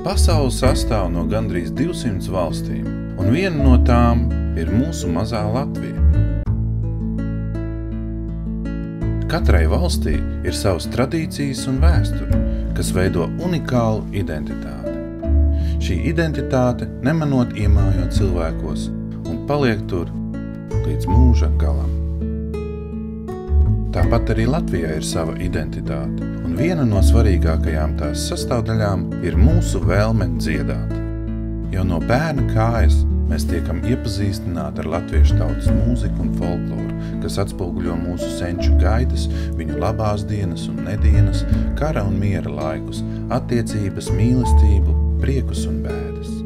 Pasaule sastāv no gandrīz 200 valstīm, un viena no tām ir mūsu mazā Latvija. Katrai valstī ir savas tradīcijas un vēsture, kas veido unikālu identitāti. Šī identitāte nemanot iemājot cilvēkos un paliek tur līdz mūža galam. Tāpat arī Latvijai ir sava identitāte, un viena no svarīgākajām tās sastāvdaļām ir mūsu vēlme dziedāt. Jau no bērna kājas mēs tiekam iepazīstināti ar latviešu tautas mūziku un folkloru, kas atspoguļo mūsu senču gaitas, viņu labās dienas un nedienas, kara un miera laikus, attiecības, mīlestību, priekus un bēdas.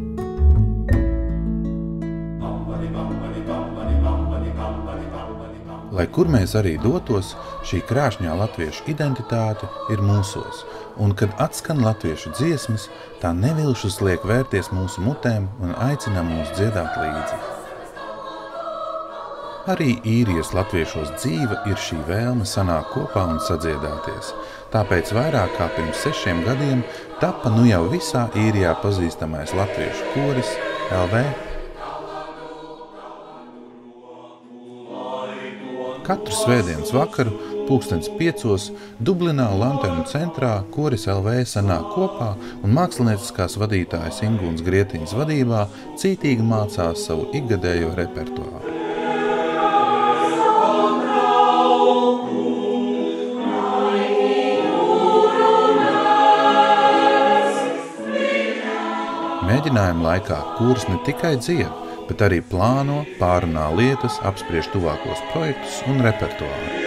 Lai kur mēs arī dotos, šī krāšņā latviešu identitāte ir mūsos, un kad atskan latviešu dziesmas, tā nevilšus liek vērties mūsu mutēm un aicina mūs dziedāt līdzi. Arī īrijas latviešos dzīve ir šī vēlme sanākt kopā un sadziedāties. Tāpēc vairāk kā pirms 6 gadiem tapa nu jau visā īrijā pazīstamais latviešu koris LV. Katru svētdienas vakaru, 5:00 Dublinā Lanternu centrā koris LV sanāk kopā un mākslinieckās vadītājas Ingūnas Grietiņas vadībā cītīgi mācās savu ikgadējo repertuāru. Mēģinājuma laikā koris ne tikai dzied, bet arī plāno, pārunā lietas, apspriež tuvākos projektus un repertuāru.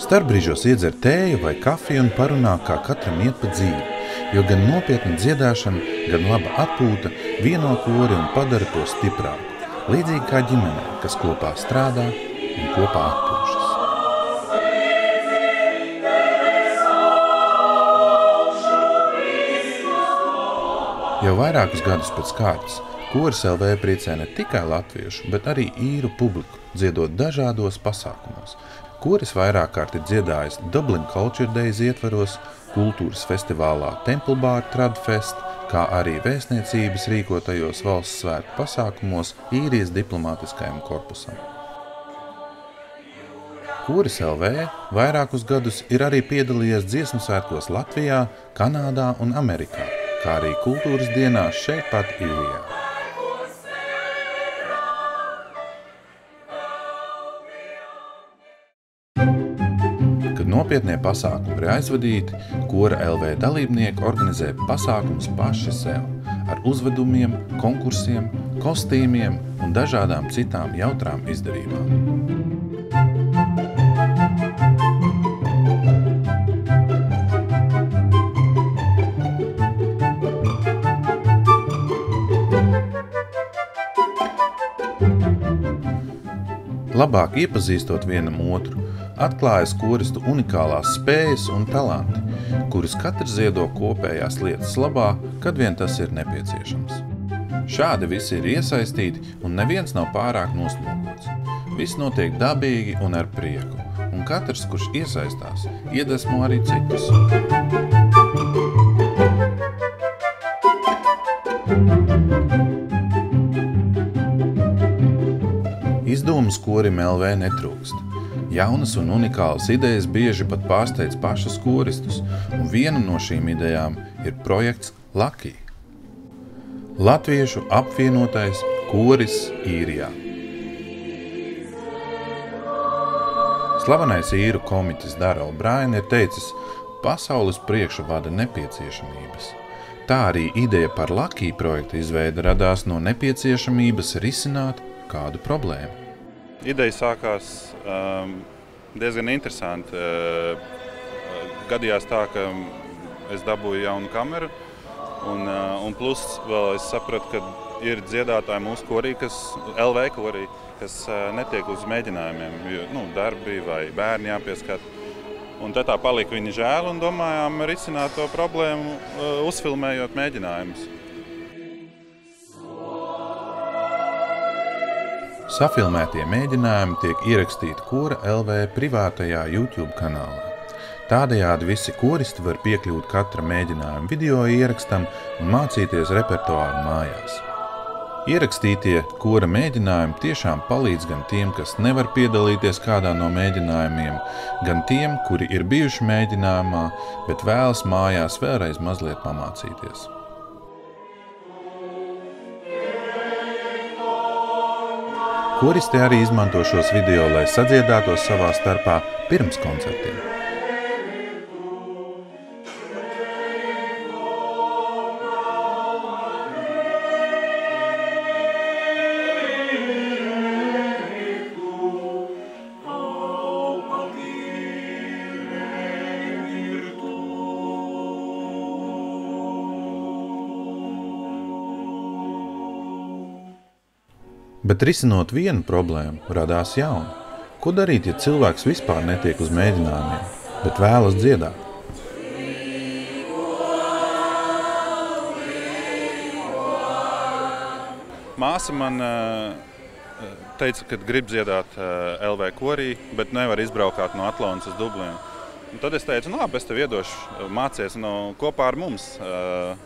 Starpbrīžos iedzer tēju vai kafiju un parunā, kā katram iet pa dzīvi, jo gan nopietna dziedāšana, gan laba atpūta vieno kori un padara to stiprāku, līdzīgi kā ģimene, kas kopā strādā un kopā atpūšas. Jau vairākus gadus pēc kārtas koris LV priecē ne tikai latviešu, bet arī īru publiku, dziedot dažādos pasākumos. Koris vairāk kārt ir dziedājis Dublin Culture Days ietvaros, kultūras festivālā Temple Bar Tradfest, kā arī vēstniecības rīkotajos valsts svētku pasākumos īrijas diplomātiskajam korpusam. Koris LV vairākus gadus ir arī piedalījies dziesmu svētkos Latvijā, Kanādā un Amerikā, kā arī kultūras dienās šeit pat Īrijā. Kad nopietnie pasākumi ir aizvadīti, kora LV dalībnieki organizē pasākumus paši sev, ar uzvedumiem, konkursiem, kostīmiem un dažādām citām jautrām izdarībām. Labāk iepazīstot vienam otru, atklājas koristu unikālās spējas un talanti, kurus katrs ziedo kopējās lietas labā, kad vien tas ir nepieciešams. Šādi visi ir iesaistīti un neviens nav pārāk noslogots. Viss notiek dabīgi un ar prieku, un katrs, kurš iesaistās, iedvesmo arī citus. Izdomas korim LV netrūkst. Jaunas un unikālas idejas bieži pat pārsteidz pašus koristus, un viena no šīm idejām ir projekts Lucky. Latviešu apvienotais koris Īrijā. Slavenais īru komiķis Dara O'Brien ir teicis, pasaules priekšu vada nepieciešamības. Tā arī ideja par Lucky projekta izveida radās no nepieciešamības risināt kādu problēmu. Ideja sākās diezgan interesanti. Gadījās tā, ka es dabūju jaunu kameru, un plus vēl es sapratu, ka ir dziedātāji mūsu korī, LV korī, kas netiek uz mēģinājumiem, jo darbi vai bērni jāpieskat. Un tā palika viņa žēl un domājām risināt to problēmu, uzfilmējot mēģinājumus. Safilmētie mēģinājumi tiek ierakstīti kora LV privātajā YouTube kanālā. Tādējādi visi koristi var piekļūt katra mēģinājuma video ierakstam un mācīties repertuāru mājās. Ierakstītie kora mēģinājumi tiešām palīdz gan tiem, kas nevar piedalīties kādā no mēģinājumiem, gan tiem, kuri ir bijuši mēģinājumā, bet vēlas mājās vēlreiz mazliet pamācīties. Koristi arī izmanto šos video, lai sadziedātos savā starpā pirms koncertiem. Bet risinot vienu problēmu, radās jauna. Ko darīt, ja cilvēks vispār netiek uz mēģinājumiem, bet vēlas dziedāt? Māsa man teica, ka grib dziedāt LV korī, bet nevar izbraukāt no Atlonas uz Dublinu. Un tad es teicu, labi, es tev iedošu, mācies kopā ar mums.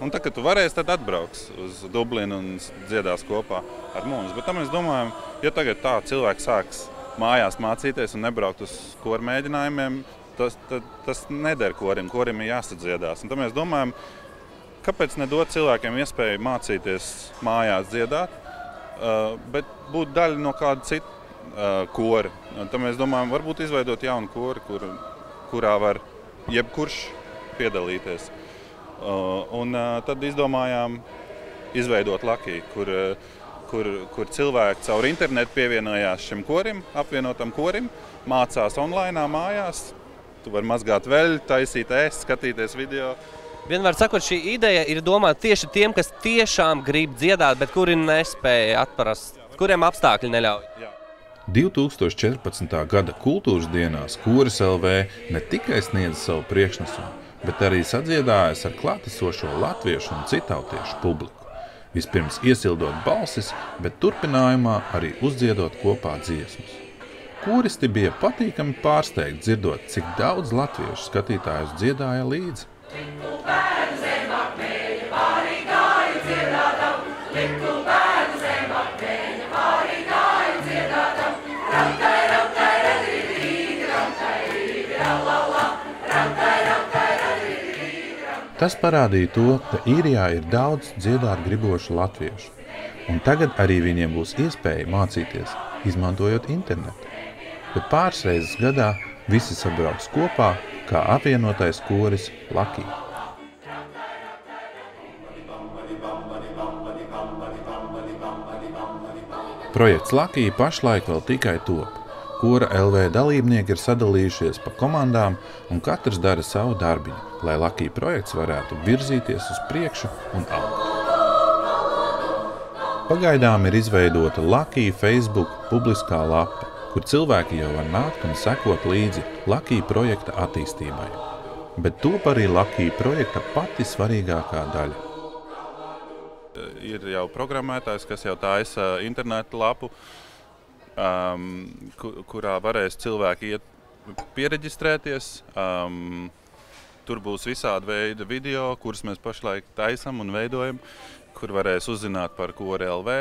Un tad, kad tu varēsi, tad atbrauks uz Dublinu un dziedās kopā ar mums. Bet tam mēs domājam, ja tagad tā cilvēki sāks mājās mācīties un nebraukt uz koru mēģinājumiem, tas neder korim. Korim ir jāsadziedās. Un tad mēs domājam, kāpēc nedot cilvēkiem iespēju mācīties mājās dziedāt, bet būt daļa no kāda cita kora. Un tad mēs domājam, varbūt izveidot jaunu koru, kurā var jebkurš piedalīties. Un tad izdomājām izveidot Lucky, kur cilvēki caur internetu pievienojās šim korim, apvienotam korim, mācās online mājās. Tu vari mazgāt veļu, taisīt ēst, skatīties video. Vienmēr sakot, šī ideja ir domāta tieši tiem, kas tiešām grib dziedāt, bet kuri nespēja atprast, kuriem apstākļi neļauj. Jā. 2014. gada kultūras dienās Koris LV ne tikai sniedza savu priekšnesumu, bet arī sadziedājas ar klātesošo latviešu un citautiešu publiku. Vispirms iesildot balsis, bet turpinājumā arī uzdziedot kopā dziesmas. Koristi bija patīkami pārsteigti dzirdot, cik daudz latviešu skatītājus dziedāja līdzi. Tas parādīja to, ka Īrijā ir daudz dziedāt gribošu latviešu, un tagad arī viņiem būs iespēja mācīties, izmantojot internetu. Bet pāris reizes gadā visi sabrauks kopā, kā apvienotais koris Lucky. Projekts Lucky pašlaik vēl tikai top. Kora LV dalībnieki ir sadalījušies pa komandām un katrs dara savu darbiņu, lai Lucky projekts varētu virzīties uz priekšu un augt. Pagaidām ir izveidota Lucky Facebook publiskā lapa, kur cilvēki jau var nākt un sekot līdzi Lucky projekta attīstībai. Bet top arī Lucky projekta pati svarīgākā daļa. Ir jau programmētājs, kas jau taisa internetu lapu, kurā varēs cilvēki iet piereģistrēties. Tur būs visādi veidi video, kurus mēs pašlaik taisam un veidojam, kur varēs uzzināt par Kori LV.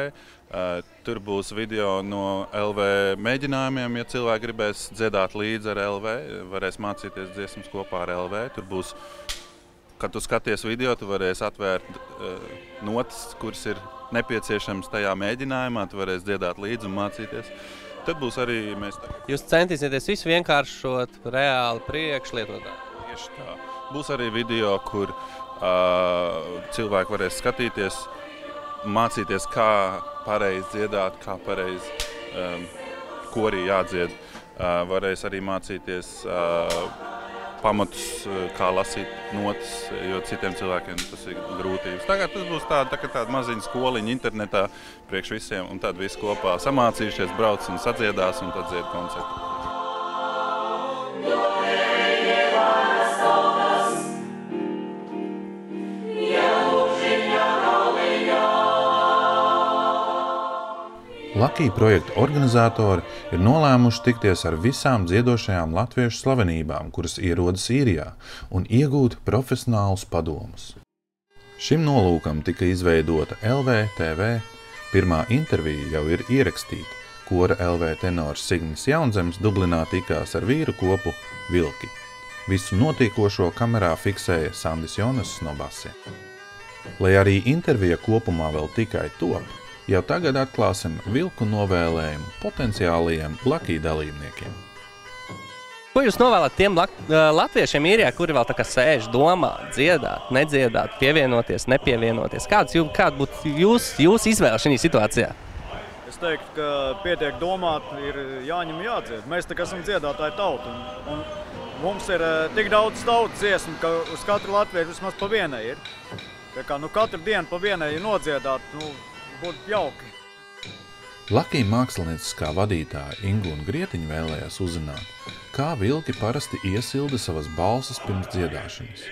Tur būs video no LV mēģinājumiem, ja cilvēki gribēs dziedāt līdzi ar LV, varēs mācīties dziesmas kopā ar LV. Tur būs, kad tu skaties video, tu varēsi atvērt notas, kuras ir nepieciešams tajā mēģinājumā, tu varēsi dziedāt līdzi un mācīties. Tad būs arī mēs... Jūs centīsieties visu vienkāršot reāli priekšlietotāji. Tieši tā. Būs arī video, kur cilvēki varēs skatīties, mācīties, kā pareizi dziedāt, kā pareizi korī jādzied. Varēs arī mācīties pamatus, kā lasīt notas, jo citiem cilvēkiem tas ir grūtības. Tagad tas būs tāda maziņa skoliņa internetā priekš visiem, un tad visi kopā samācījušies, brauc un sadziedās, un tad dzied koncertu. Lucky projekta organizatori ir nolēmuši tikties ar visām dziedošajām latviešu slavenībām, kuras ierodas Īrijā, un iegūt profesionālus padomus. Šim nolūkam tika izveidota LV-TV. Pirmā intervija jau ir ierakstīta. Kora LV tenors Signis Jaunzems Dublinā tikās ar vīru kopu Vilki. Visu notiekošo kamerā fiksēja Sandis Jonas no basiem. Lai arī intervija kopumā vēl tikai top, jau tagad atklāsim Vilku novēlējumu potenciālajiem Lucky dalībniekiem. Ko jūs novēlat tiem latviešiem Īrijā, kuri vēl tā kā sēž, domā, dziedāt, nedziedāt, pievienoties, nepievienoties? Kāda būtu jūs izvēle šajā situācijā? Es teiktu, ka pietiek domāt, ir jāņem jādzied. Mēs tā kā esam dziedātāji tauta. Un mums ir tik daudz tautas dziesmu, ka uz katru latviešu vismaz pa vienai ir. Tā kā katru dienu pa vienai ir nodziedāt, būtu jauki. Lucky mākslinieciskā vadītāja Ingūna Grietiņa vēlējās uzzināt, kā Vilki parasti iesilda savas balsis pirms dziedāšanas.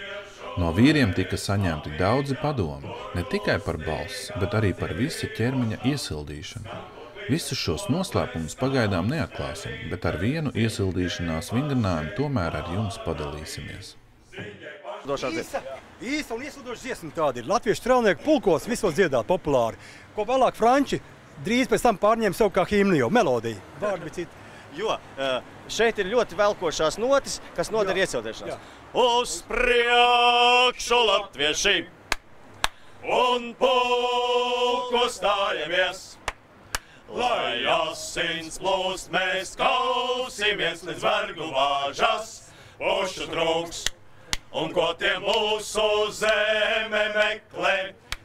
No vīriem tika saņemti daudzi padomi, ne tikai par balsis, bet arī par visa ķermeņa iesildīšanu. Visus šos noslēpumus pagaidām neatklāsim, bet ar vienu iesildīšanās vingrinājumu tomēr ar jums padalīsimies. Īsa un iesildoša dziesma tāda ir. Latviešu strēlnieku pulkos visos dziedāt populāri, ko vēlāk franči drīz pēc tam pārņēma savu kā himnu jau, melodiju. Vārdi bija citi. Jo šeit ir ļoti velkošās notis, kas noder iesildīšanās. Uz priekšu latvieši un pulku stājamies, lai asins plūst, mēs kausimies līdz vergu vāžas, pušu trūks. Un ko tie mūsu zeme meklē,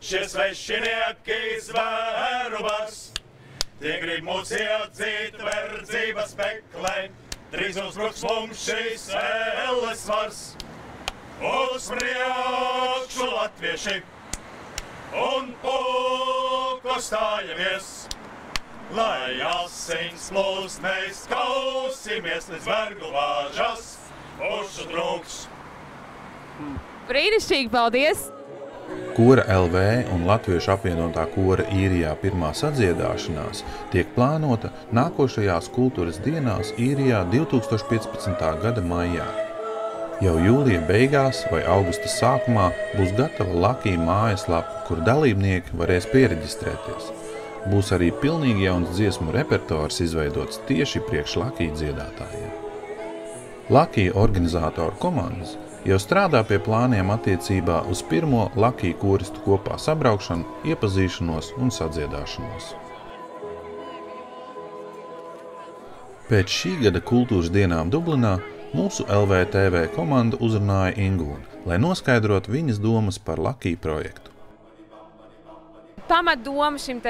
šie svešinieki zvēru bars. Tie grib mūs iedzīt verdzības meklē, drīz uzbruks mums šīs elles vars. Uz priekšu latvieši un pulku stājamies, lai asins plūst, mēs kausimies līdz vergu vāžas, pušu trūks. Brīnišķīgi, paldies! Kora LV un Latviešu apvienotā kora Īrijā pirmā sadziedāšanās tiek plānota nākošajās kultūras dienās Īrijā 2015. gada maijā. Jau jūlija beigās vai augusta sākumā būs gatava Lucky mājaslapa, kur dalībnieki varēs piereģistrēties. Būs arī pilnīgi jauns dziesmu repertuārs izveidots tieši priekš Lucky dziedātājiem. Lucky organizatoru komandas jau strādā pie plāniem attiecībā uz pirmo Lucky koristu kopā sabraukšanu, iepazīšanos un sadziedāšanos. Pēc šī gada kultūras dienām Dublinā mūsu LV-TV komanda uzrunāja Ingūnu, lai noskaidrotu viņas domas par Lucky projektu. Pamatdoma šim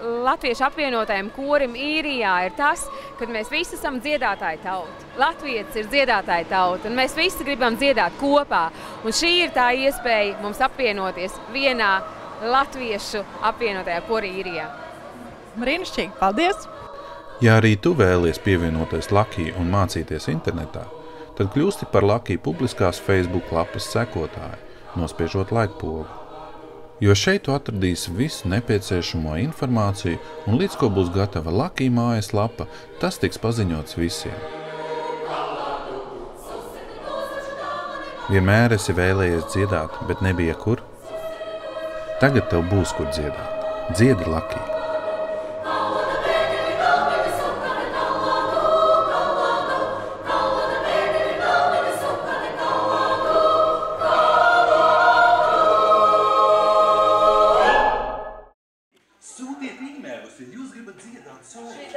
Latviešu apvienotajam korim Īrijā ir tas, ka mēs visi esam dziedātāji tauta. Latvietis ir dziedātāji tauta, un mēs visi gribam dziedāt kopā. Un šī ir tā iespēja mums apvienoties vienā Latviešu apvienotajā kori Īrijā. Brīnišķīgi, paldies! Ja arī tu vēlies pievienoties Lucky un mācīties internetā, tad kļūsti par Lucky publiskās Facebook lapas sekotāju, nospiežot laikpogu. Jo šeit tu atradīsi visu nepieciešamo informāciju, un līdz ko būs gatava Lucky mājaslapa, tas tiks paziņots visiem. Vienmēr esi vēlējies dziedāt, bet nebija kur? Tagad tev būs kur dziedāt. Dziedi Lucky! Sūtiet e-mailus, ja jūs gribat dziedāt soli.